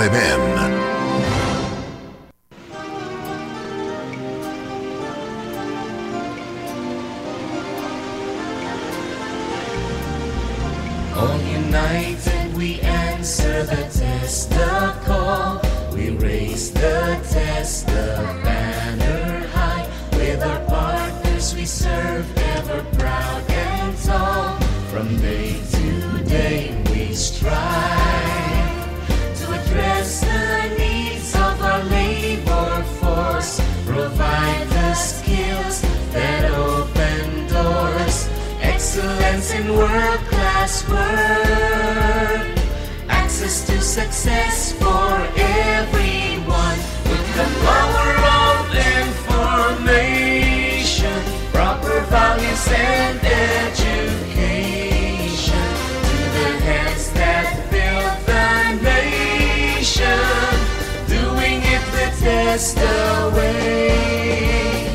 RMN. All united we answer the test, the call. We raise the test, the banner high. With our partners we serve, ever proud and tall. From day to day we strive to address the needs of our labor force. Provide the skills that open doors. Excellence in world-class work. Access to success for everyone. With the power of information, proper values and education, to the hands that build the nation, doing it the test away.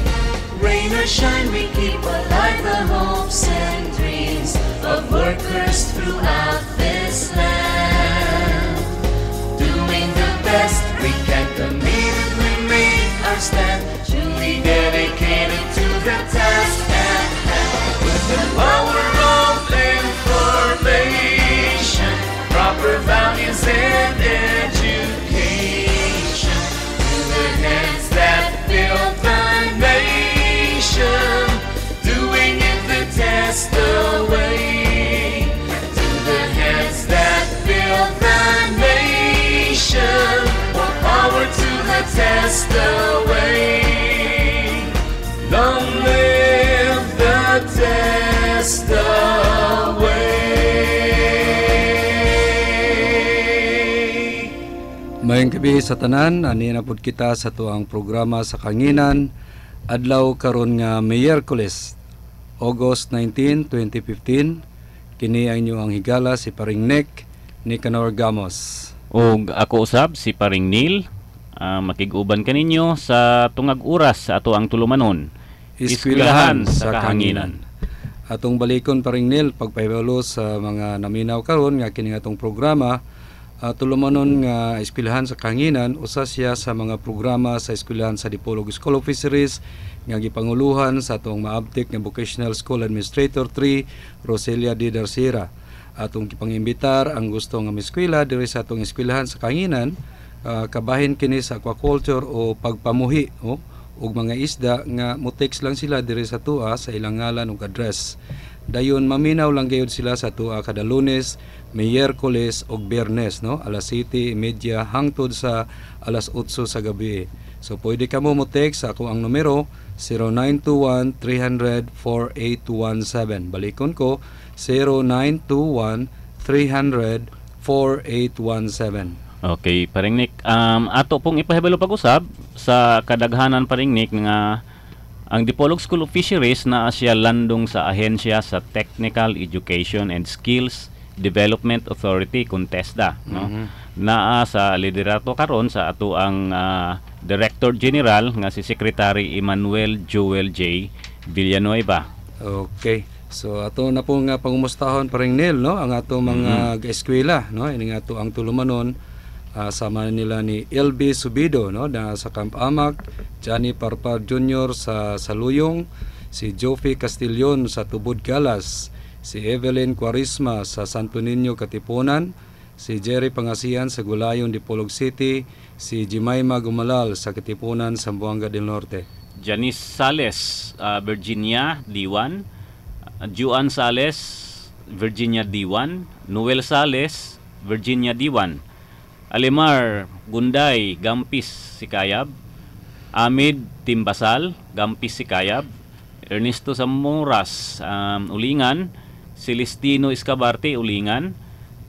Rain or shine, we keep alive the hopes and dreams of workers throughout this land. Doing the best we can, committed we make our stand, truly dedicated to the task at hand. With the power of information, proper values and education, to the hands that build the nation, doing it the test away. To the hands that build the nation, more power to the test away. Long live the test away. Mayong gabi sa tanan, ani na pud kita sa tuang programa sa Kanginan. Adlaw karon nga Miyerkules, August 19, 2015. Kini ang inyong higala si Paring Nicanor Gamos. O ako usab si Paring Neil. Makig-uban kaninyo sa tungag oras sa ato ang tulumanon. Eskwelahan sa Kahanginan. Atong balikon Paring Neil pagpahibalo sa mga naminaw karon nga kini atong programa. Tulumanon nga eskwelahan sa Kahanginan, usa siya sa mga programa sa eskwelahan sa Dipolog School of Fisheries nga gipanguluhan sa atong maabtik nga Vocational School Administrator 3 Roselia D. Darcera. Atong kipangimbitar ang gusto nga eskwela diri sa atong eskwelahan sa Kahanginan, kabahin kini sa aquaculture o pagpamuhi ug mga isda nga mutex lang sila diri sa tua sa ilang ngalan ug address. Dayon maminaw lang gayud sila sa tua kada Lunes, Miyerkules ug Biyernes, no? Alas 7:30 hangtod sa alas 8 sa gabi. So pwede ka mo text sa ako ang numero 0921-300-4817. Balikon ko 0921-300-4817. Okay, Paring Nick. Ato pong ipahibalo pag-usab sa kadaghanan Paring Nick nga ang Dipolog School of Fisheries na siya landong sa ahensya sa Technical Education and Skills Development Authority kung TESDA, no? Naa sa liderato karon sa ato ang Director General nga si Secretary Emmanuel Joel J. Villanueva. Okay. So ato na po nga pangumustahon Paring Neil, no? Ang ato mga eskwela, no? Ini nga ato ang tulumanon. Sama nila ni LB Subido, no, na sa Camp Amak, Johnny Parpar Jr. sa Saluyong, si Joffy Castillon sa Tubod Galas, si Evelyn Quarisma sa Santo Niño Katipunan, si Jerry Pangasian sa Gulayon Dipolog City, si Jimaima Gumalal sa Katipunan, Zamboanga del Norte. Janice Sales, Virginia D1, Juan Sales, Virginia D1, Noel Sales, Virginia D1, Alimar Gunday, Gampis Sikayab, Amid Timbasal, Gampis Sikayab, Ernesto Zamoras, Ulingan, Celestino Escabarte, Ulingan,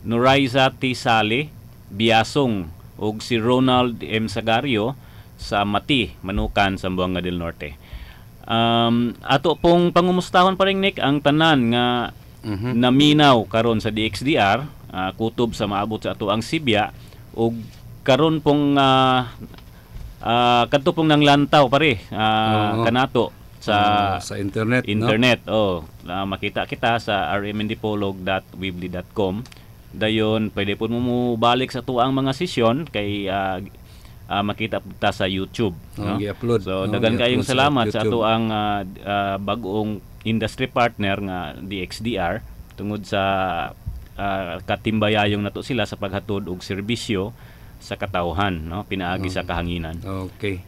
Noraiza T. Sale, Biasong, ug si Ronald M. Sagario sa Mati, Manukan, Zamboanga del Norte. Ato pong pangumustahon Paring Nick ang tanan nga naminaw karon sa DXDR, kutob sa maabot sa ato ang Sibya, ug karon pong kadto pong nanglantaw pare kanato sa internet, no? Makita kita sa rmndipolog.weebly.com Dayon pwede po mo balik sa tuang mga sesyon kay makita po ta sa YouTube, no? Gi-upload. So dagan kayong gi-upload salamat sa YouTube. tuang bag-ong industry partner nga DXDR tungod sa katimbayayong nato sila sa paghatod og serbisyo sa katawhan, no, pinaagi sa kahanginan. Okay.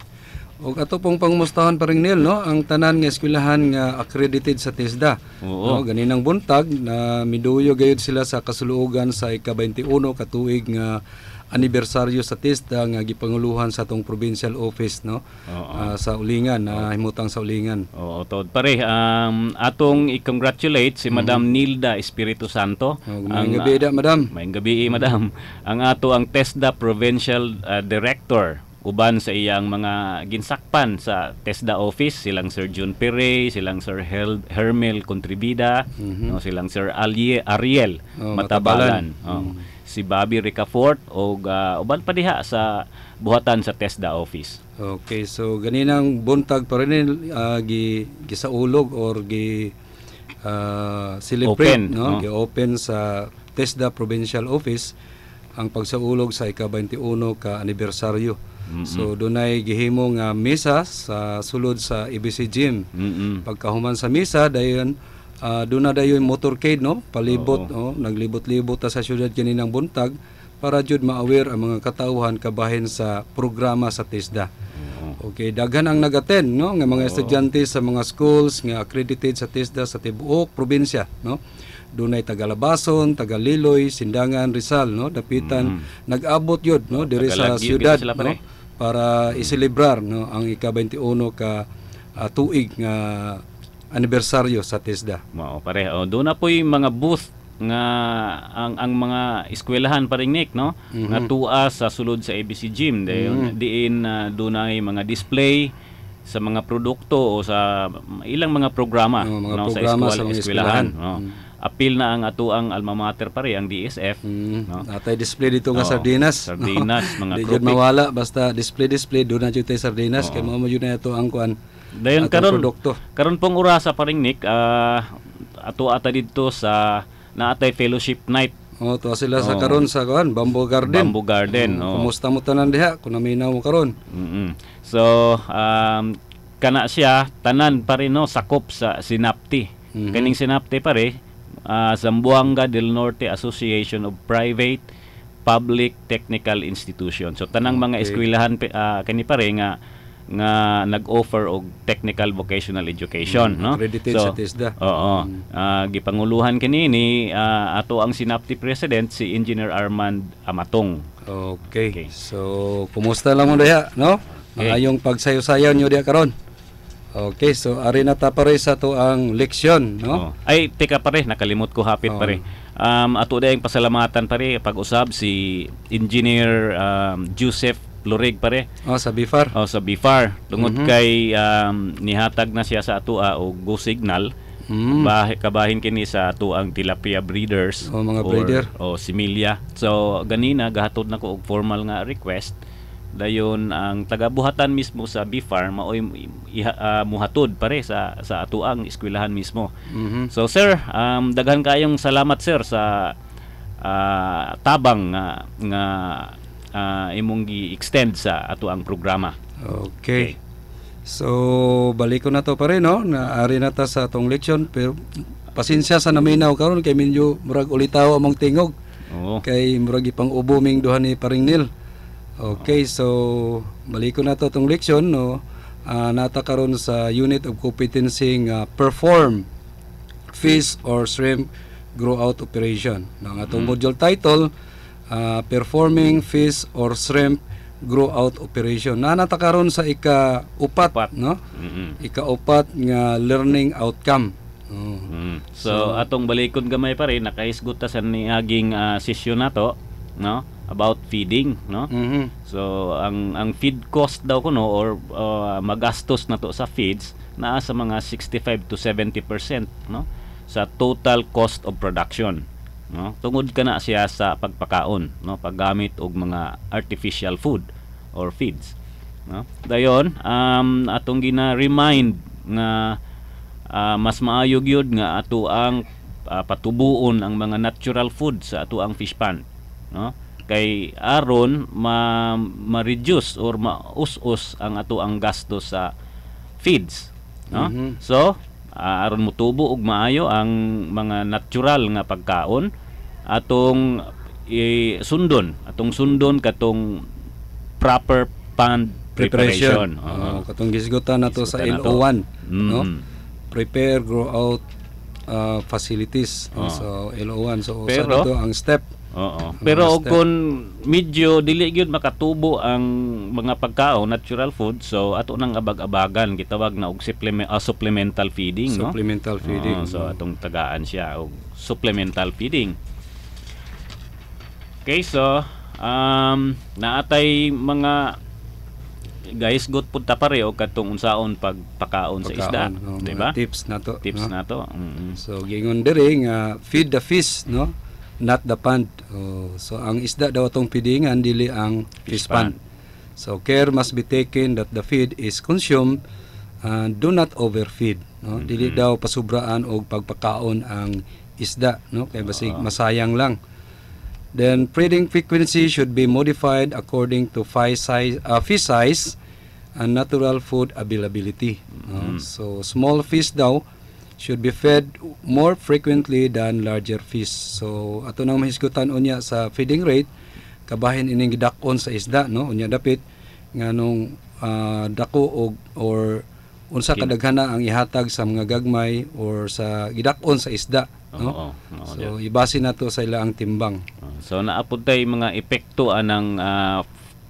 Og ato pong pangmustahon pa rin Neil, no, ang tanan nga eskwelahan nga accredited sa TESDA. Oo. No, ganinang buntag na miduyo gayud sila sa kasuluogan sa ika-21 ka tuig nga anibersaryo sa TESDA nga gipanguluhan sa atong provincial office, no, sa Ulingan, himutang sa Ulingan. Oo, tod pare, atong i-congratulate si Madam Nilda Espiritu Santo. Maayong gabi da, madam. Maayong gabi, madam. Ang ato ang TESDA Provincial Director uban sa iyang mga ginsakpan sa TESDA office, silang Sir June Pere, silang Sir Hermel Contribida, no, silang Sir Ariel Matabalan. Si Bobby Ricafort o uban pa diha sa buhatan sa TESDA office. Okay, so ganinang buntag pa rin gisaulog or celebrate, Open, no? no? Gi-open sa TESDA Provincial Office ang pagsaulog sa ika-21 ka anibersaryo. So dunay gihimo nga misa sa sulod sa EBC Gym. Pagkahuman sa misa dayon doon na dayon motorcade, no, palibot, no, naglibot-libot ta sa syudad kaninang buntag para jud ma-aware ang mga katawhan kabahin sa programa sa TESDA. Okay, daghan ang nag-attend, no, nga mga estudyante sa mga schools nga accredited sa TESDA sa tibuok probinsya, no. Dunay Tagalabason, Tagaliloy, Sindangan, Rizal, no, dapitan nag-abot yun, no, diri sa syudad, no, para iselebrar, no, ang ika-21 ka tuig nga anibersaryo sa TESDA. Mao pare, doon na po yung mga booth nga ang mga eskwelahan pa rin, Nick, no, nga tua sa sulod sa ABC Gym diin doon ay mga display sa mga produkto o sa ilang mga programa, mga no, programa sa mga eskwelahan, no. Apil na ang atuang alma mater pare, ang DSF, no. Natay display dito nga sardinas. Sardinas, no? mga Di jud krupik. mawala basta display doon na jud tay sardinas kay mao jud na ito ang kuan. Dayon karon pong orasa pa rin, Nick, ato ata dito sa naatay fellowship night. To sila sa karon sa kuan Bamboo Garden. Bamboo Garden. Kumusta mo tanan diha kung naminaw mo karon? So kana siya tanan pa rin, no, sakop sa Sinapti. Kaning Sinapti pare, Zamboanga del Norte Association of Private Public Technical Institution. So tanang mga eskwelahan kani pare nga nag-offer og technical vocational education, no, accredited so, sa TESDA. Gipanguluhan kanini ato ang Sinapti president si Engineer Armand Amatong. Okay. So kumusta lang mo diha, no? Maayong pagsayo-sayaw nyo diha karon. Okay, so ari na ta pare sa to ang leksyon, no? Ay teka pare, nakalimot ko hapit pare. Ato dayang pasalamatan pare pag-usab si Engineer Joseph Lorig pare. Sa BIFAR. Sa BIFAR. Tungod kay nihatag na siya sa ato og go signal. Kabahin kini sa ato ang tilapia breeders mga breeder o similya. So ganina gahatod nako og formal nga request. Dayon ang tagabuhatan mismo sa BIFAR maoy muhatod pare sa ato ang eskwelahan mismo. So sir, daghan kayong salamat sir sa tabang nga imong gi-extend sa ato ang programa. Okay. So balik ko na to pare, no, naari na ta sa atong leksyon, pero pasensya sa naminaw karon kay medyo murag ulitaw among tingog. Kay murag ipang ubuming duha ni paring Neil. Okay, so balik ko na to atong leksyon, no. Nata karon sa unit of competency nga perform fish or shrimp grow out operation. Ang atong module title performing fish or shrimp grow out operation. Nata karon sa ika-upat, no? Ika-upat nga learning outcome. So atong balikon gamay pa rin nakahisgot ta sa niaging session nato, no, about feeding, no. So ang feed cost daw kuno or magastos nato sa feeds naa sa mga 65 to 70%, no, sa total cost of production, no. Tungod kana siya sa pagpakaon, no, paggamit og mga artificial food or feeds, no. Dayon atong gina-remind nga mas maayo gyud nga ato ang patubuon ang mga natural food sa ato ang fish pond, no? Kay aron ma-reduce or ma-us-us ang ato ang gastos sa feeds, no? So aron motubo og maayo ang mga natural nga pagkaon atong sundon katong proper pond preparation. Katong gisgutan nato sa LO1, no? Prepare, grow out facilities. So LO1, so sa dito ang step. Pero kung medyo dili gyud makatubo ang mga pagkaon, natural food, so ato nang abag-abagan gitawag na og supplemental feeding, no? Supplemental feeding. So atong tagaan siya og supplemental feeding. Okay, so naatay mga guys got pud ta pareho katong unsaon pagpakaon sa isda, di ba? Tips nato. Tips nato. So gingon diri nga feed the fish, no? Not the pond. So ang isda daw atong feedingan dili ang fish pond. So care must be taken that the feed is consumed and do not overfeed, no? Dili daw pasubraan og pagpakaon ang isda, no? Kay basig masayang lang. Then feeding frequency should be modified according to fish size and natural food availability. So small fish daw should be fed more frequently than larger fish. So ato nang mahisgutan unya sa feeding rate kabahin ining gidak-on sa isda, no? Unya dapit nganong dako or unsa kadaghana ang ihatag sa mga gagmay or sa gidak-on sa isda, no? So ibase nato sa ilaang timbang. So naapod tay mga epekto anang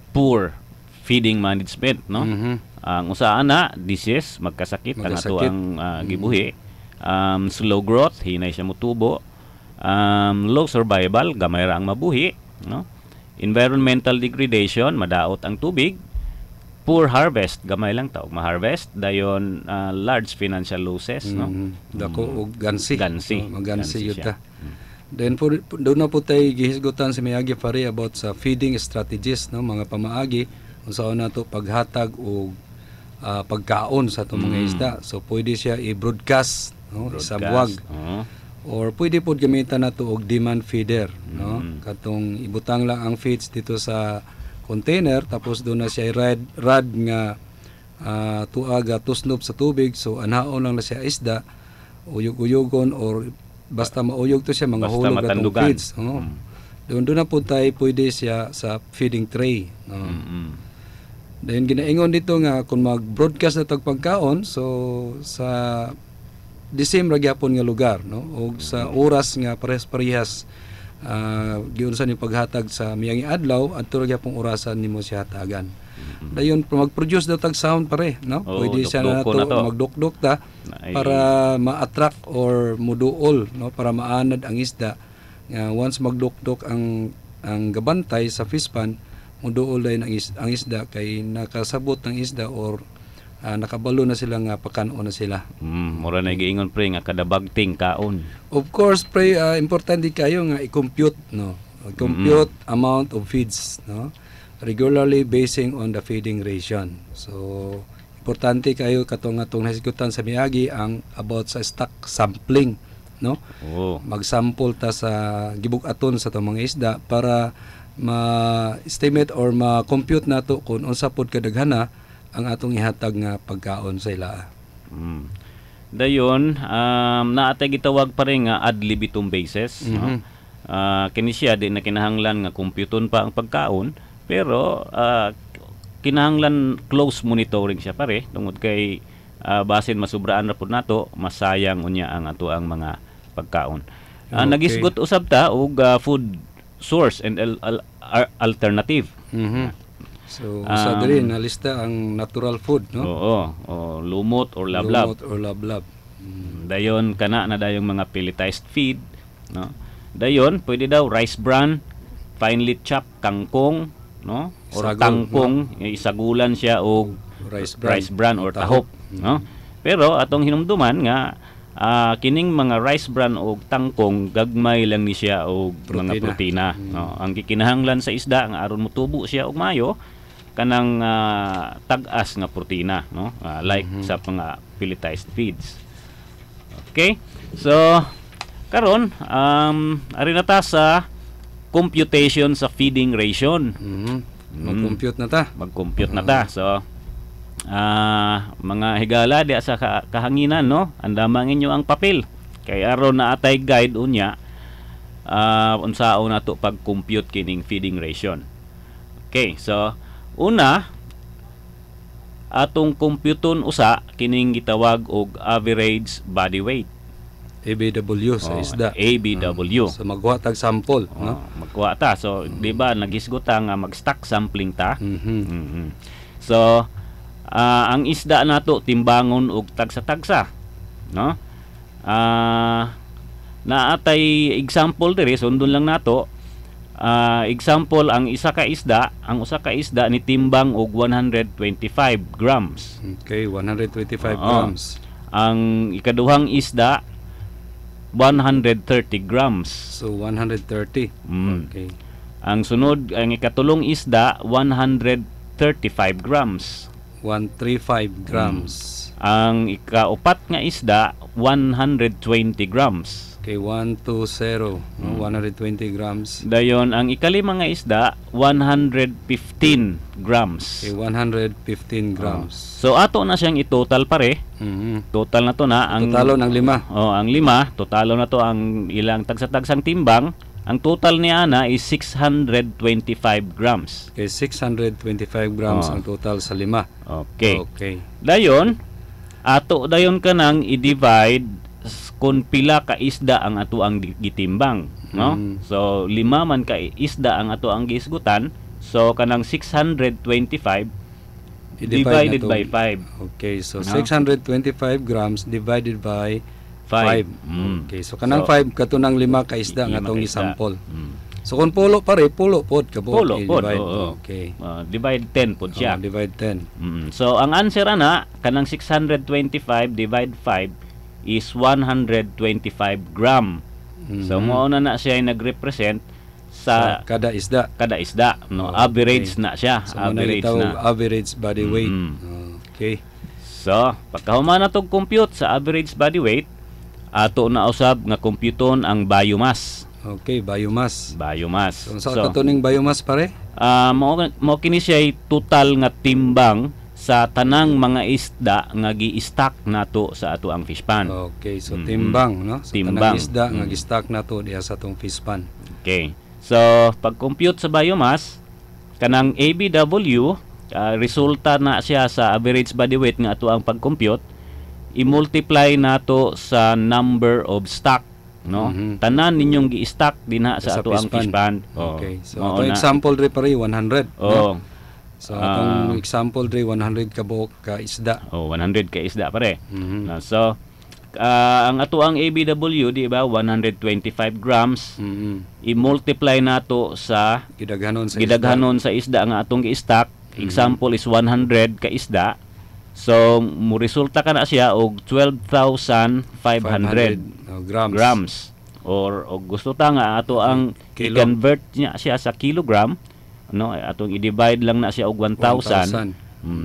poor feeding management, no? Ang usa ana disease, magkasakit ang ato ang gibuhi. Slow growth, hinay siya motubo. Low survival, gamay ra ang mabuhi, no? Environmental degradation, madaot ang tubig. Poor harvest, gamay lang taog ma-harvest. Dayon large financial losses, no? Dako og gansi. Gansi yun ta. siya. Then doon na po tayo gihisgutan si Miyagi Pare about sa feeding strategies, no? Mga pamaagi unsaon nato paghatag og pagkaon sa itong mga isda. So pwede siya i-broadcast, no? Isabuwag. Or pwede po gamitan nato og demand feeder, no? Katong ibutang lang ang feeds dito sa container tapos doon na siya rad nga tuaga tusnob sa tubig, so anhaon lang na siya isda, uyog-uyogon or basta mauyog to siya, mga basta hulog na itong feeds. Doon na po tayo pwede siya sa feeding tray, no? Then ginaingon dito nga kung mag-broadcast na tag pagkaon, so sa the same ra gyapon nga lugar, no? O sa oras nga parehas-parehas giunsa ni paghatag sa miyang adlaw adto ra gyapon orasan nimo siya hatagan. Dayon mag-produce daw tag sound pare, no? Pwede siya na to magdukdok ta para ma-attract or muduol, no? Para maanad ang isda. Once magdukdok ang gabantay sa fish pond, muduol din ang isda kay nakasabot ng isda or nakabalo na sila nga pakanon na sila. Mura na giingon pre nga kada bagting kaon. Of course pre, importante kayo nga i-compute, no? Compute amount of feeds, no? Regularly basing on the feeding ration. So importante kayo katong nahisgutan sa Miyagi ang about sa stock sampling, no? Mag-sample ta sa gibug-aton sa itong mga isda para ma-estimate or ma-compute nato kung unsa pod kadaghana ang atong ihatag nga pagkaon sa ila. Dayon naatay gitawag pa rin nga ad libitum basis, no? Kini siya di na kinahanglan nga kompyuton pa ang pagkaon, pero kinahanglan close monitoring siya pare tungod kay basin masubraan ra pud nato, masayang unya ang ato ang mga pagkaon. Nagisgot usab ta og food source and alternative. So usa diri na lista ang natural food, no? Lumot or lablab. Dayon kana na dayong mga pelletized feed, no? Dayon pwede daw rice bran, finely chopped kangkong, no? Or sagol, kangkong, no? Isagulan siya og rice bran or tahop, no? Pero atong hinumduman nga kining mga rice bran o tangkong gagmay lang ni siya og mga protina, no? Ang gikinahanglan sa isda nga aron motubo siya og mayo kanang tag-as nga protina, no? Like sa mga pelletized feeds. Okay? So Karon ari na ta sa computation sa feeding ration. Mag-compute na ta. Mag-compute na ta. So mga higala di sa kahanginan, no, andamang inyo ang papel kay aron na atay guide unya unsaon nato pag-compute kining feeding ration. Okay, so una atong computon usa kining gitawag og average body weight, ABW sa isda. ABW. So magkuha tag sample, no? Magkuha ta. So di ba nagisgot ta nga mag-stock sampling ta. So ang isda nato timbangon og tagsa-tagsa, no? Naatay example diri, sundon lang nato. Example, ang usa ka isda ni timbang og 125 grams. Okay, 125 grams. Ang ikaduhang isda 130 grams. So 130. Okay. Ang sunod, ang ikatulong isda 135 grams. 135 grams. Ang ikaupat nga isda 120 grams. Okay, 120, no? 120 grams. Dayon ang ikalima nga isda 115 grams. Okay, 115 grams. So ato na siyang i-total pare. Total na to na ang totalo ng 5. ang 5, totalo na to ang ilang tagsa-tagsang timbang. Ang total niya na is 625 grams. Okay, 625 grams ang total sa 5. Okay. Dayon ato dayon kanang i-divide kung pila ka isda ang ato ang gitimbang, no? So 5 man ka isda ang ato ang giisgutan, so kanang 625 divided by 5. Okay, so 625 grams divided by 5. Okay, so kanang 5 katunang 5 ka isda ang atong gisample. So kung pulo pare, pulo pod ka po. Divide. Okay. Divide 10 pod siya. Divide 10. So ang answer ana kanang 625 divide 5 is 125 gram. So mo na siya ay nagrepresent sa kada isda. No, average na siya. So average body weight. Okay. So pagkahuman na tog compute sa average body weight, ato na usab nga computon ang biomass. Okay, biomass. So sa katuning biomass pare? Mo kini siya total nga timbang sa tanang mga isda nga gi-stock nato sa ato ang fish pan. Okay, so timbang, no? So timbang. Tanang isda nga gi-stock nato diha sa atong fish pan. Okay. So pag-compute sa biomass, kanang ABW, resulta na siya sa average body weight nga ato ang pag-compute, i-multiply nato sa number of stock, no? Tanan ninyong gi-stock dinha sa ato ang fish pan. Okay. So ato example dre pare 100. No? So atong example dre 100 ka buok ka isda. 100 ka isda pare. So ang ato ang ABW di ba 125 grams. I-multiply nato sa gidaghanon sa isda nga atong gi-stock. Example is 100 ka isda. So mo resulta kana siya og 12,500 grams. Or gusto ta nga ato ang i-convert niya siya sa kilogram, no, atong i-divide lang na siya og 1,000.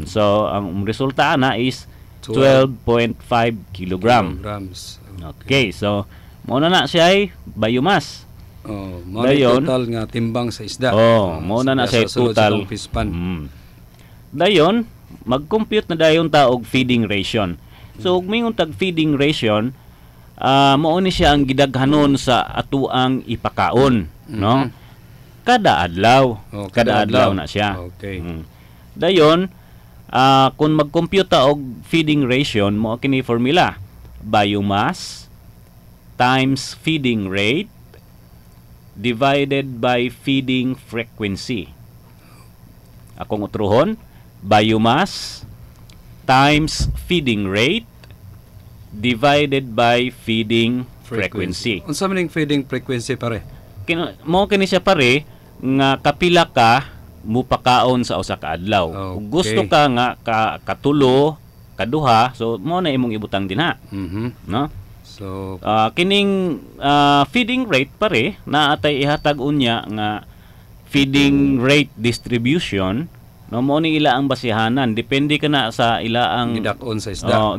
So ang resulta na is 12.5 kilograms. Okay, so mo na siya ay biomass. Mo total nga timbang sa isda. Mo na siya total. Dayon mag-compute na dayon ta og feeding ration. So ug mingon tag feeding ration, mao ni siya ang gidaghanon sa ato ang ipakaon, no? Kada adlaw. Kada adlaw na siya. Okay. Dayon, kung mag-compute ta og feeding ration, mo kini formula: biomass times feeding rate divided by feeding frequency. Akong utrohon, biomass times feeding rate divided by feeding frequency. Unsa man ning feeding frequency pare? Mo kini siya pare nga kapila ka mupakaon sa usa ka adlaw. Kung gusto ka nga katulo, kaduha, so mo na imong ibutang dinha. No? So kining feeding rate pare na atay ihatag unya nga feeding rate distribution, No, mo ni ila ang basihanan, depende ka na sa ila ang Gidakon sa isda.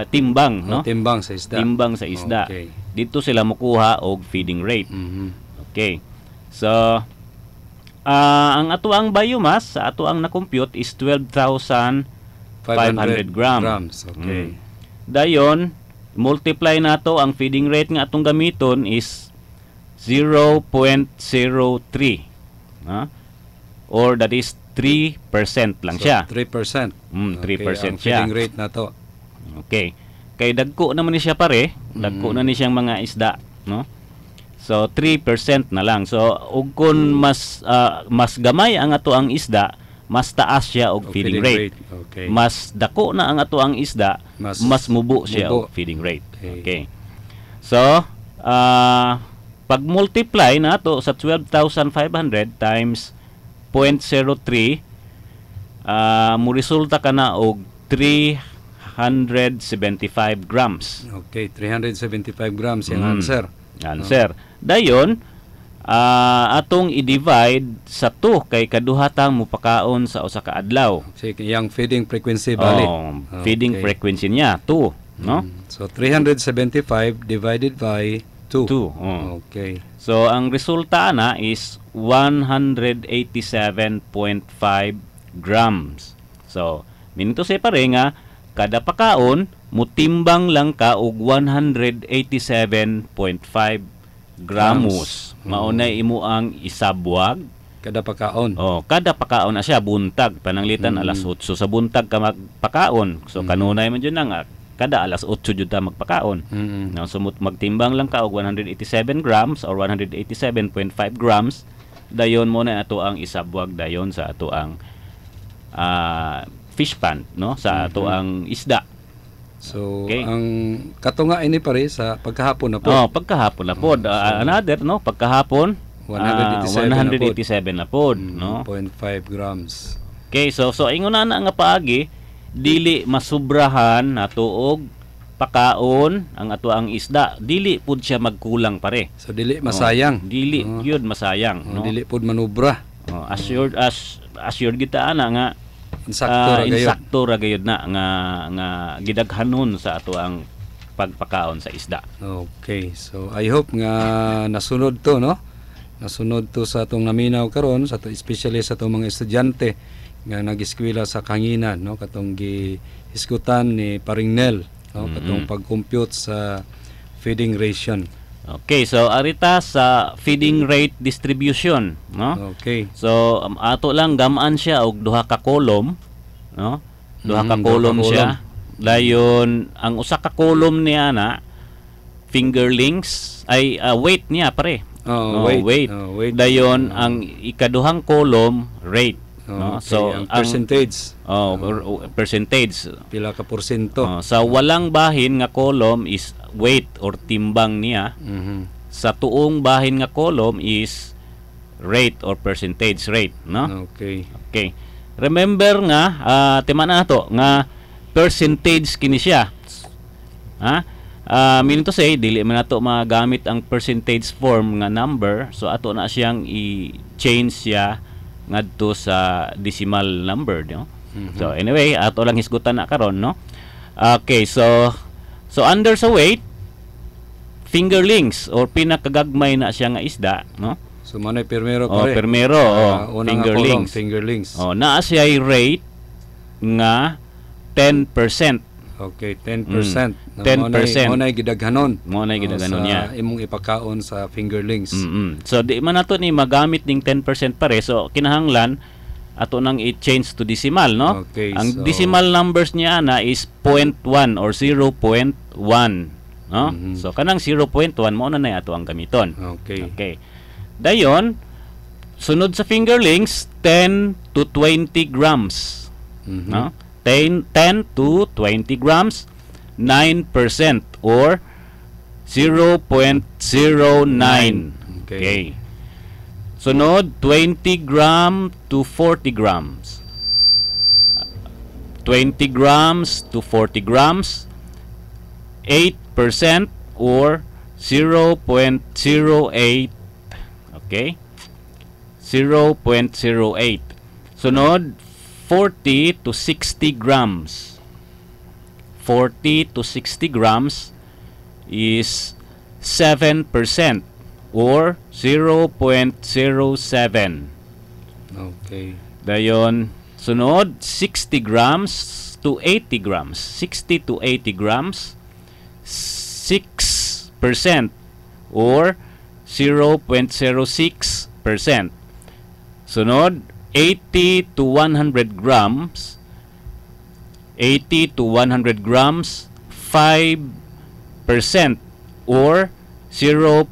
timbang, no? Timbang sa isda. Timbang sa isda. Okay. Dito sila mukuha og feeding rate. Mhm. Okay. So ang ato ang biomass sa ato ang na-compute is 12,500 grams. Okay. Dayon, multiply nato ang feeding rate nga atong gamiton is 0.03. Or that is 3% lang siya. 3%. 3% ang siya. feeding rate na to. Okay. Kay dagko naman ni siya pare, dagko na ni siyang mga isda, no? So 3% na lang. So ug kun mas gamay ang ato ang isda, mas taas siya og feeding rate. Okay. Mas dako na ang ato ang isda, mas mubo siya og feeding rate. Okay. So pag multiply nato sa 12,500 times 0.03, mo resulta ka na og 375 grams. Okay, 375 grams yung answer. Answer. Dayon, atong i-divide sa 2 kay kaduhatang mupakaon sa usa ka adlaw. So, yung feeding frequency bali. Feeding frequency niya 2, no? So 375 divided by 2. 2. Okay. So ang resulta na is 187.5 grams. So minito say pare nga kada pakaon mutimbang lang ka og 187.5 gramos. Maunay imo ang isabwag Kada pagkaon. kada pakaon na siya buntag pananglitan alas 8 sa buntag ka magpakaon. So kanunay man jud na nga kada alas 8 jud ta magpakaon. No, so magtimbang lang ka og 187 grams or 187.5 grams. Dayon mo na ato ang isabwag dayon sa ato ang fish pan, no, sa ato ang isda. So Okay. ang katunga ini pare sa pagkahapon na po. Pagkahapon na pod. Another, no, pagkahapon 187 na pod, no. 0.5 grams. Okay, so ingon na nga paagi dili masubrahan nato og pakaon ang ato ang isda, dili pud siya magkulang pare. So dili masayang. Dili yun masayang, no. Dili pud manubra. Assured kita ana nga Insakto ra gayud. na nga gidaghanon sa ato ang pagpakaon sa isda. Okay. So I hope nga nasunod to, no? Nasunod to sa atong naminaw karon, sa to especially sa atong mga estudyante nga nag-eskwela sa Kanginan, no? Katong gihisgutan ni Paring Nel, no? Katong pag-compute sa feeding ration. Okay, so arita sa feeding rate distribution, no? Okay. So ato lang gamaan siya og duha ka column, no? Duha ka column siya. Dayon ang usa ka column niya na fingerlings ay weight niya pare. Weight. Dayon ang ikaduhang column rate, no? Okay. So ang percentage. Percentage. Pila ka porsyento. Sa walang bahin nga column is weight or timbang niya. Sa tuong bahin nga column is rate or percentage rate, no? Okay. Okay. Remember nga tema na to nga percentage kini siya. Meaning to say dili man nato magamit ang percentage form nga number, so ato na siyang i-change siya ngadto sa decimal number, no? So anyway, ato lang hisgutan na karon, no? Okay, so under sa weight, fingerlings or pinakagagmay na siya nga isda, no? So manay permero pare. Permero, fingerlings. Fingerlings. Naa siya rate nga 10%. Okay, 10%. 10%. Mo nay gidaghanon. Mo na gidaghanon niya. Imong ipakaon sa fingerlings. So di man nato ni magamit ning 10% pare. So kinahanglan ato nang i-change to decimal, no? Okay, ang so decimal numbers niya na is 0.1 or 0.1, no? So kanang 0.1 mo na ato ang gamiton. Okay. Dayon sunod sa fingerlings 10 to 20 grams. No? 10 to 20 grams, 9% or 0.09. Okay. Sunod, 20 gram to 40 grams. 20 grams to 40 grams, 8% or 0.08. Okay? 0.08. Sunod, 40 to 60 grams. 40 to 60 grams is 7% or 0.07. Okay. Dayon, sunod, 60 grams to 80 grams. 60 to 80 grams, 6% or 0.06%. Sunod, 80 to 100 grams. 80 to 100 grams, 5% or 0.05.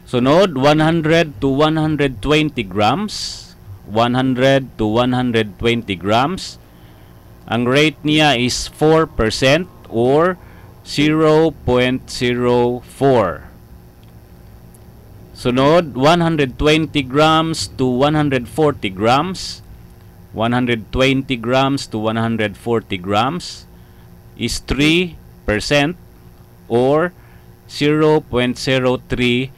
Sunod, 100 to 120 grams. 100 to 120 grams. Ang rate niya is 4% or 0.04. Sunod, 120 grams to 140 grams. 120 grams to 140 grams is 3% or 0.03%.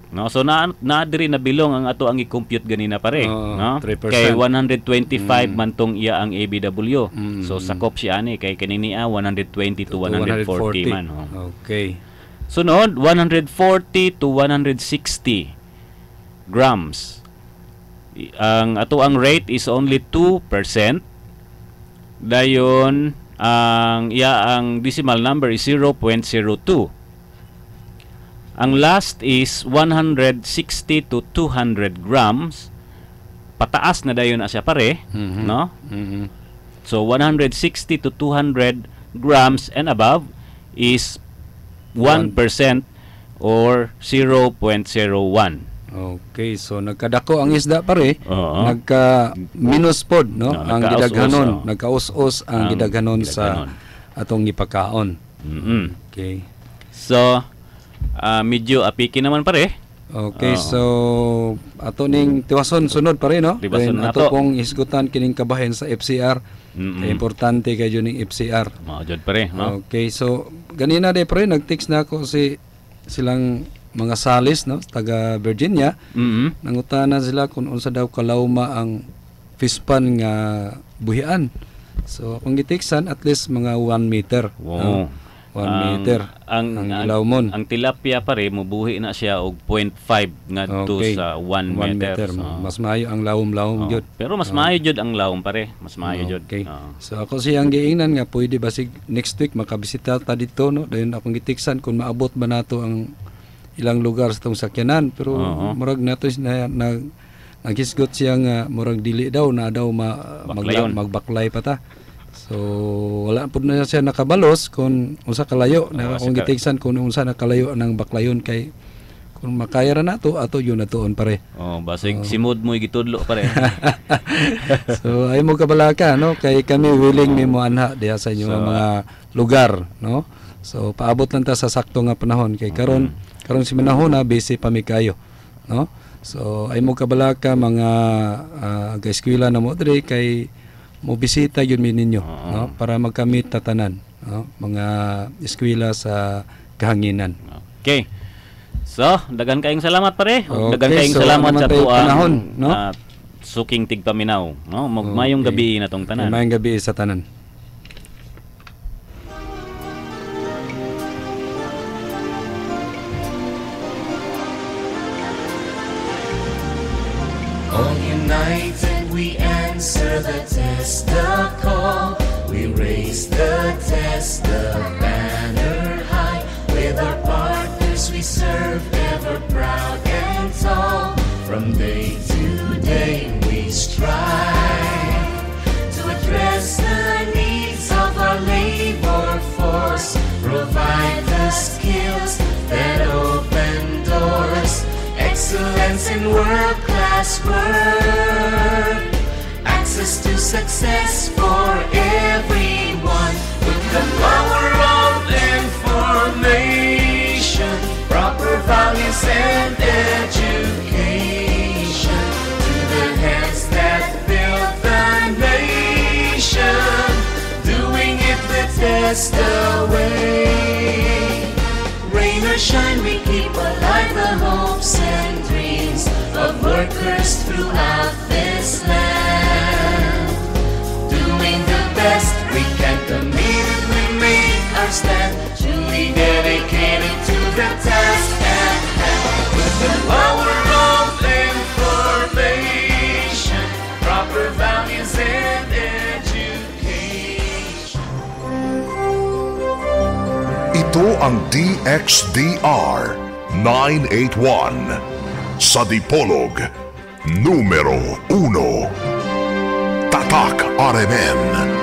No? So na diri na bilong ang ato ang i-compute ganina pare, no? 3%. Kay 125 man tong iya ang ABW. So sakop siya ani kay kanini 120 to 140 man. Oh. Okay. Sunod, 140 to 160 grams. Ang ato ang rate is only 2%. Dayon ang decimal number is 0.02. Ang last is 160 to 200 grams. Pataas na dayon na siya pare, no? So 160 to 200 grams and above is 1% or 0.01. Okay, so nagkadako ang isda pare, Oo. nagka-minus pod, no? No, ang nagkaus-us, gidaghanon, oh. nagkaus-us ang gidaghanon sa atong gipakaon. Okay. So, medyo apiki naman pare. Okay, Oo. so ato ning tiwason sunod pare, no? Tiwason Then nato. ato pong isgutan kining kabahin sa FCR. Kay importante kay ning FCR. Mao jud pare, no? Okay, so ganina day pare nag-text na ako silang mga salis, no, taga Virginia. Nangutana sila kung unsa daw kalawma ang fish pan nga buhian. So akong gitiksan at least mga 1 meter. Wow. 1 meter ang ilawmon. Ang tilapia pare mobuhi na siya og 0.5 ngadto sa 1 meter. So, Mas maayo ang lawom-lawom jud. pero mas maayo jud ang lawom pare, mas maayo jud. Okay. So ako siyang giingnan nga pwede ba next week makabisita ta dito, no? Dayon akong gitiksan kung maabot ba nato ang ilang lugar sa tong sakyanan, pero murag nato naghisgot siya nga murag dili daw na daw magbaklay pa ta. So wala pud na siya nakabalos kung unsa kalayo na akong gitiksan kung unsa nakalayo ng baklayon kay kung makaya ra nato ato yun natuon pare. Basig simod mo gitudlo pare. So ay mo kabalaka, no, kay kami willing mi mo anha diha sa inyo mga lugar, no. So paabot lang ta sa sakto nga panahon kay karon si manahon na busy pa mi kayo, no. So ay mo kabalaka mga ga-eskwela na mo diri kay mo bisita yun mi ninyo, no, para magkamit ta tanan, no, mga eskwela sa kahanginan. Okay. So, dagan kayong salamat pare. Okay, Dagan kayong so, salamat sa naman tayo tuang panahon, no? Suking tigpaminaw, no? Magmayong gabi na tong tanan. Mayong gabi sa tanan. All united we answer the test, the call. We raise the test, the banner high. With our partners we serve, ever proud and tall. From day to day we strive to address the needs of our labor force. Provide the skills that open doors. Excellence in world-class work. Access to success for everyone. With the power of information, proper values and education, to the hands that build the nation, doing it the test away. Rain or shine, we keep alive the hopes and dreams of workers throughout this land. Doing the best we can, committed we make our stand, truly dedicated to the task at hand. With the power of information, proper values and education. Ito ang DXDR 981 sa Dipolog, numero 1. Tatak RMN.